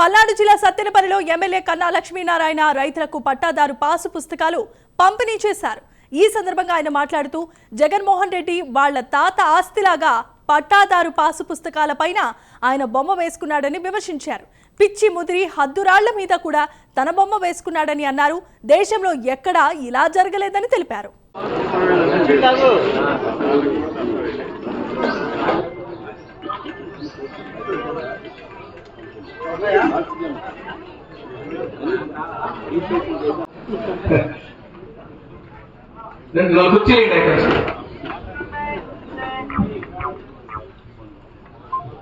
పల్నాడు జిల్లా సత్తెనపల్లిలో ఎమ్మెల్యే కన్నా లక్ష్మీనారాయణ రైతులకు పట్టాదారు పాసు పుస్తకాలు పంపిణీ చేశారు. ఈ సందర్భంగా ఆయన మాట్లాడుతూ జగన్మోహన్ రెడ్డి వాళ్ల తాత ఆస్తిలాగా పట్టాదారు పాసు పుస్తకాలపైన ఆయన బొమ్మ వేసుకున్నాడని విమర్శించారు. పిచ్చి ముదిరి హద్దురాళ్ల మీద కూడా తన బొమ్మ వేసుకున్నాడని అన్నారు. దేశంలో ఎక్కడా ఇలా జరగలేదని తెలిపారు.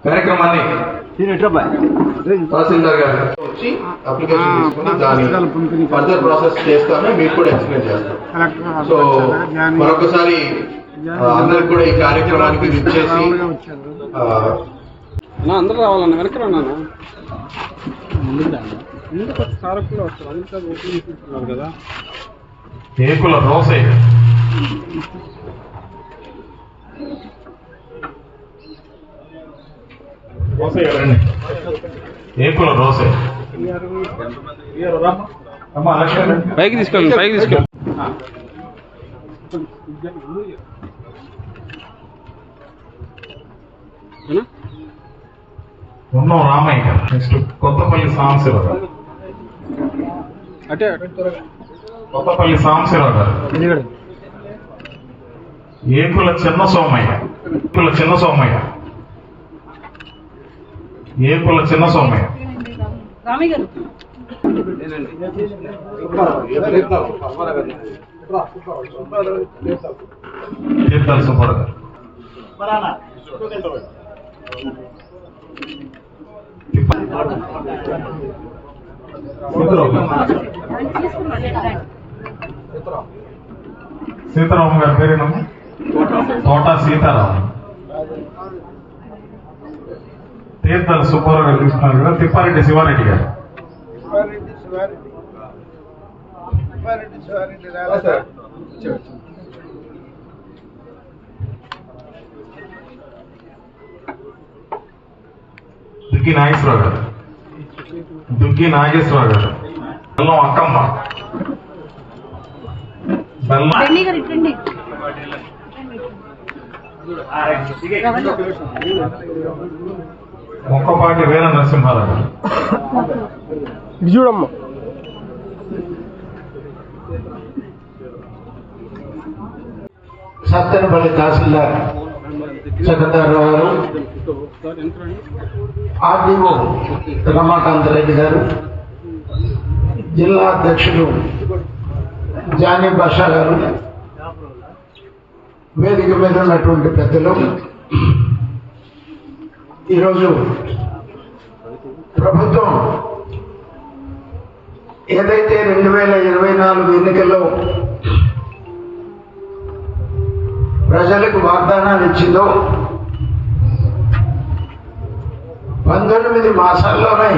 కార్యక్రమాన్ని తహసీల్దార్ గారు వచ్చి అప్లికేషన్ తీసుకుని దాన్ని ఫర్దర్ ప్రాసెస్ చేస్తాను, మీకు కూడా ఎక్స్ప్లెయిన్ చేస్తాను. సో మరొకసారి అందరికి కూడా ఈ కార్యక్రమానికి విచ్చేసి అందరూ రావాలన్నా వెనక రానా ముందుకు సారకులు వస్తారు. అందుకే కదా ఏకుల రోసయ్య ఏకుల రోసయ్య పైకి తీసుకెళ్ళండి, పైకి తీసుకెళ్ళండి. ఉన్నం రామయ్య, నెక్స్ట్ కొత్తపల్లి సాంబశివరావు గారు, అంటే కొత్తపల్లి సాంబశివరావు గారు, ఏకుల చిన్న సోమయ్య, ఏకుల చిన్న సోమయ్య, ఏకుల చిన్న సోమయ్య, తీర్థాల సుబ్బారావు గారు, సీతారాం గారి పేరేనమ్మా? తోటా సీతారాం. తీర్థాల సుబ్బారావు గారు తీసుకున్నారు కదా. తిప్పారెడ్డి శివారెడ్డి గారు, దుగ్గి నాగేశ్వరరావు గారు, దుగ్గి నాగేశ్వరరావు గారు, బెల్లం అక్కమ్మ, మొక్కపాటి వీర నరసింహారావు గారు, చూడమ్మా సత్తెనపల్లి తహసీల్దార్ చక్రధర్రావు గారు, ఆర్డీఓ రమాకాంత్ రెడ్డి గారు, జిల్లా అధ్యక్షులు జానీ బాషా గారు, వేదిక మీద ఉన్నటువంటి పెద్దలు, ఈరోజు ప్రభుత్వం ఏదైతే 2024 ఎన్నికల్లో ప్రజలకు వాగ్దానాలు ఇచ్చిందో 19 మాసాల్లోనే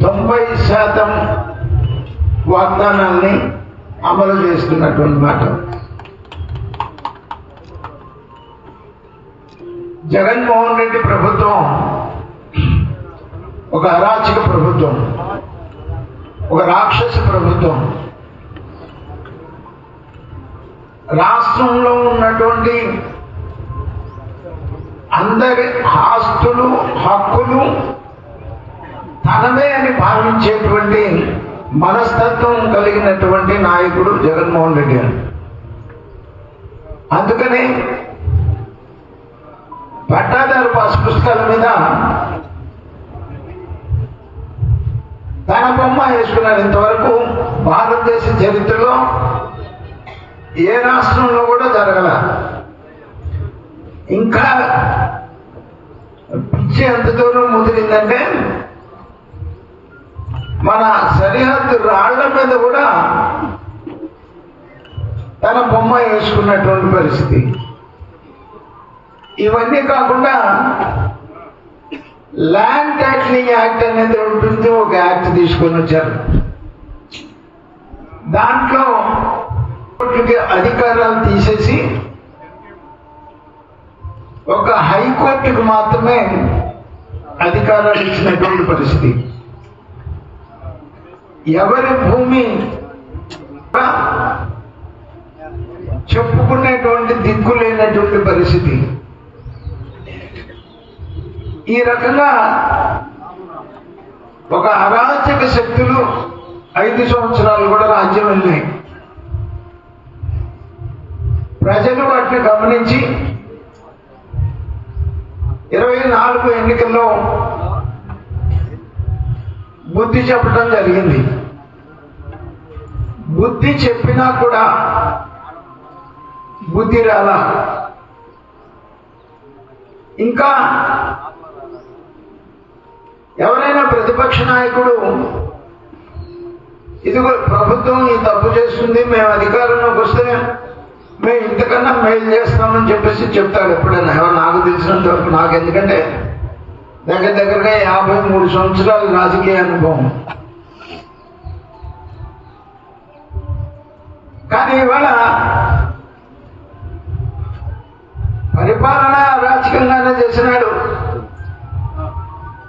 90% వాగ్దానాల్ని అమలు చేస్తున్నటువంటి మాట. జగన్మోహన్ రెడ్డి ప్రభుత్వం ఒక అరాచక ప్రభుత్వం, ఒక రాక్షస ప్రభుత్వం. రాష్ట్రంలో ఉన్నటువంటి అందరి ఆస్తులు హక్కులు తనదే అని భావించేటువంటి మనస్తత్వం కలిగినటువంటి నాయకుడు జగన్మోహన్ రెడ్డి గారు. అందుకని పట్టాదారు పాసు పుస్తకాల మీద తన బొమ్మ వేసుకున్నారు. ఇంతవరకు భారతదేశ చరిత్రలో ఏ రాష్ట్రంలో కూడా జరగల. ఇంకా పిచ్చి ఎంత దూరం ముదిరిందంటే మన సరిహద్దు రాళ్ల మీద కూడా తన బొమ్మ వేసుకున్నటువంటి పరిస్థితి. ఇవన్నీ కాకుండా ల్యాండ్ టైటిలింగ్ యాక్ట్ అనేది ఉంటుంది, ఒక యాక్ట్ తీసుకొని వచ్చారు. దాంట్లో అధికారాలు తీసేసి ఒక హైకోర్టుకు మాత్రమే అధికారాలు ఇచ్చినటువంటి పరిస్థితి. ఎవరి భూమి చెప్పుకునేటువంటి దిక్కు లేనటువంటి పరిస్థితి. ఈ రకంగా ఒక అరాచక శక్తులు 5 సంవత్సరాలు కూడా రాజ్యం వెళ్ళినాయి. ప్రజలు వాటిని గమనించి 24 ఎన్నికల్లో బుద్ధి చెప్పడం జరిగింది. బుద్ధి చెప్పినా కూడా బుద్ధి రాలా. ఇంకా ఎవరైనా ప్రతిపక్ష నాయకుడు ఇదిగో ప్రభుత్వం ఈ తప్పు చేస్తుంది, మేము అధికారంలోకి వస్తే మేము ఇంతకన్నా మేలు చేస్తామని చెప్పేసి చెప్తాడు ఎప్పుడైనా. ఎవరు నాకు తెలిసినంత వరకు, నాకు ఎందుకంటే దగ్గరగా 53 సంవత్సరాల రాజకీయ అనుభవం. కానీ ఇవాళ పరిపాలన అరాచకంగానే చేసినాడు.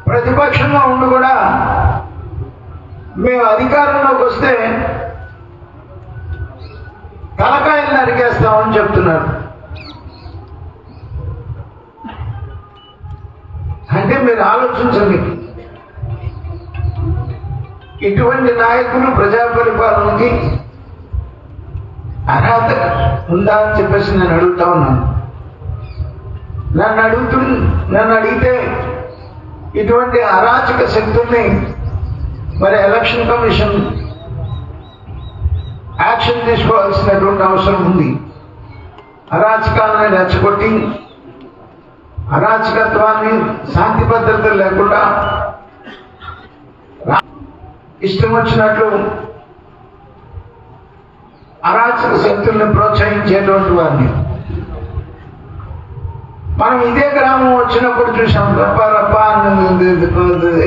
ప్రతిపక్షంలో ఉండి కూడా మేము అధికారంలోకి వస్తే తలకాయలు నరికేస్తామని చెప్తున్నారు. అంటే మీరు ఆలోచించండి, ఇటువంటి నాయకులు ప్రజా పరిపాలనకి అర్హత ఉందా అని చెప్పేసి నేను అడుగుతా ఉన్నాను. నన్ను అడిగితే ఇటువంటి అరాచక శక్తుల్ని మరి ఎలక్షన్ కమిషన్ యాక్షన్ తీసుకోవాల్సినటువంటి అవసరం ఉంది. అరాచకాన్ని రెచ్చగొట్టి అరాచకత్వాన్ని, శాంతి భద్రతలు లేకుండా ఇష్టం వచ్చినట్లు అరాచక శక్తుల్ని ప్రోత్సహించేటువంటి వారిని మనం ఇదే గ్రామం వచ్చినప్పుడు చూసాం. రప్ప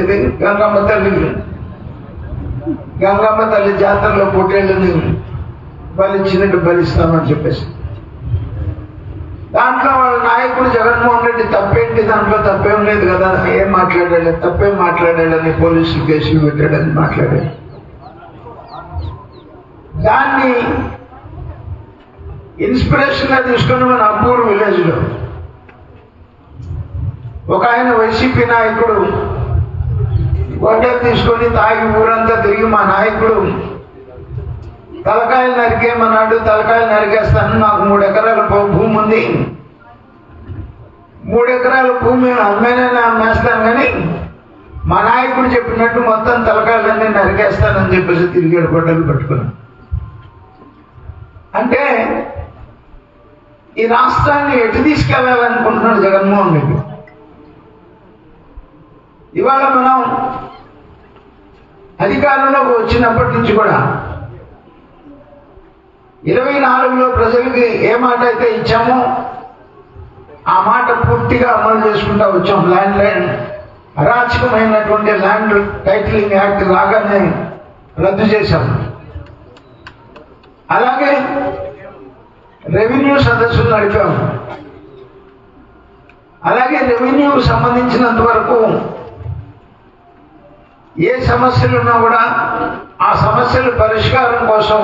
ఇది గంగమ్మ తల్లి జాతరలో పొట్టేళ్ళని బలిచ్చినట్టు బలిస్తామని చెప్పేసి దాంట్లో వాళ్ళ నాయకుడు జగన్మోహన్ రెడ్డి తప్పేంటి, దాంట్లో తప్పేం లేదు కదా, ఏం మాట్లాడాడు, తప్పేం మాట్లాడాడని పోలీసులు కేసులు పెట్టాడని మాట్లాడాడు. దాన్ని ఇన్స్పిరేషన్ గా తీసుకుని మన అబ్బూరు విలేజ్ లో ఒక ఆయన వైసీపీ నాయకుడు గొడ్డలు తీసుకొని తాగి ఊరంతా తిరిగి మా నాయకుడు తలకాయలు నరికేమన్నాడు, తలకాయలు నరికేస్తాను, నాకు 3 ఎకరాల భూమి ఉంది, 3 ఎకరాల భూమి అమ్మేనైనా అమ్మేస్తాను కానీ మా నాయకుడు చెప్పినట్టు మొత్తం తలకాయలన్నీ నరికేస్తానని చెప్పేసి తిరిగాడు గొడ్డలు పట్టుకుని. అంటే ఈ రాష్ట్రాన్ని ఎటు తీసుకెళ్లాలనుకుంటున్నాడు జగన్మోహన్ రెడ్డి. ఇవాళ మనం అధికారంలోకి వచ్చినప్పటి నుంచి కూడా 24లో ప్రజలకి ఏ మాట అయితే ఇచ్చామో ఆ మాట పూర్తిగా అమలు చేసుకుంటా వచ్చాం. ల్యాండ్ అరాచకమైనటువంటి ల్యాండ్ టైటిలింగ్ యాక్ట్ లాగానే రద్దు చేశాం. అలాగే రెవెన్యూ సదస్సులు నడిపాము. అలాగే రెవెన్యూకు సంబంధించినంత వరకు ఏ సమస్యలు ఉన్నా కూడా ఆ సమస్యల పరిష్కారం కోసం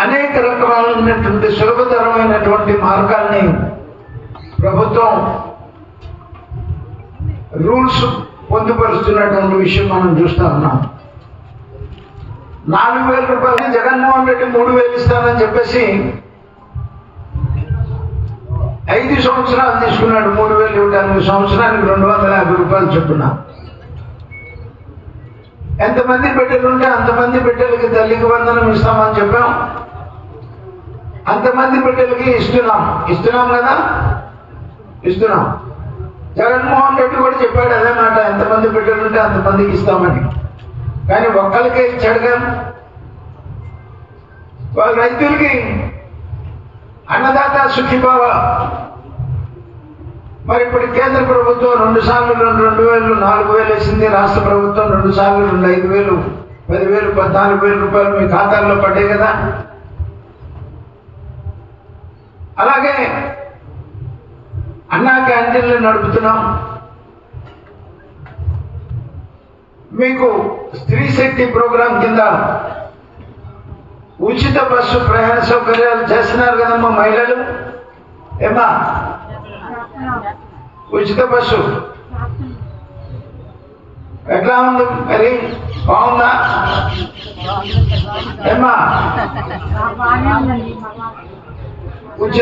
అనేక రకమైనటువంటి సులభతరమైనటువంటి మార్గాల్ని ప్రభుత్వం రూల్స్ పొందుపరుస్తున్నటువంటి విషయం మనం చూస్తా ఉన్నాం. 4,000 రూపాయలు జగన్మోహన్ రెడ్డి 3,000 ఇస్తానని చెప్పేసి 5 సంవత్సరాలు తీసుకున్నాడు. 3,000 ఇవ్వడానికి సంవత్సరానికి 250 రూపాయలు చొప్పున. ఎంతమంది బిడ్డలు ఉంటే అంతమంది బిడ్డలకి తల్లికి వందనం ఇస్తామని చెప్పాం. అంతమంది బిడ్డలకి ఇస్తున్నాం కదా, ఇస్తున్నాం. జగన్మోహన్ రెడ్డి కూడా చెప్పాడు అదే మాట, ఎంతమంది బిడ్డలు ఉంటే అంతమందికి ఇస్తామని. కానీ ఒక్కరికే ఇచ్చాడు కదా. వాళ్ళ రైతులకి అన్నదాత సుఖీభావ. మరి ఇప్పుడు కేంద్ర ప్రభుత్వం 2 సార్లు 2,000 4,000 వేసింది. రాష్ట్ర ప్రభుత్వం 2 సార్లు 5,000 10,000 14,000 రూపాయలు మీ ఖాతాల్లో పడ్డాయి కదా. అలాగే అన్నా క్యాంటీన్లు నడుపుతున్నాం. మీకు స్త్రీ శక్తి ప్రోగ్రాం కింద ఉచిత బస్సు ప్రయాణ సౌకర్యాలు చేస్తున్నారు కదమ్మా మహిళలు. ఏమా ఉచిత బస్సు ఎట్లా ఉంది మరి, బాగుందా ఏమా?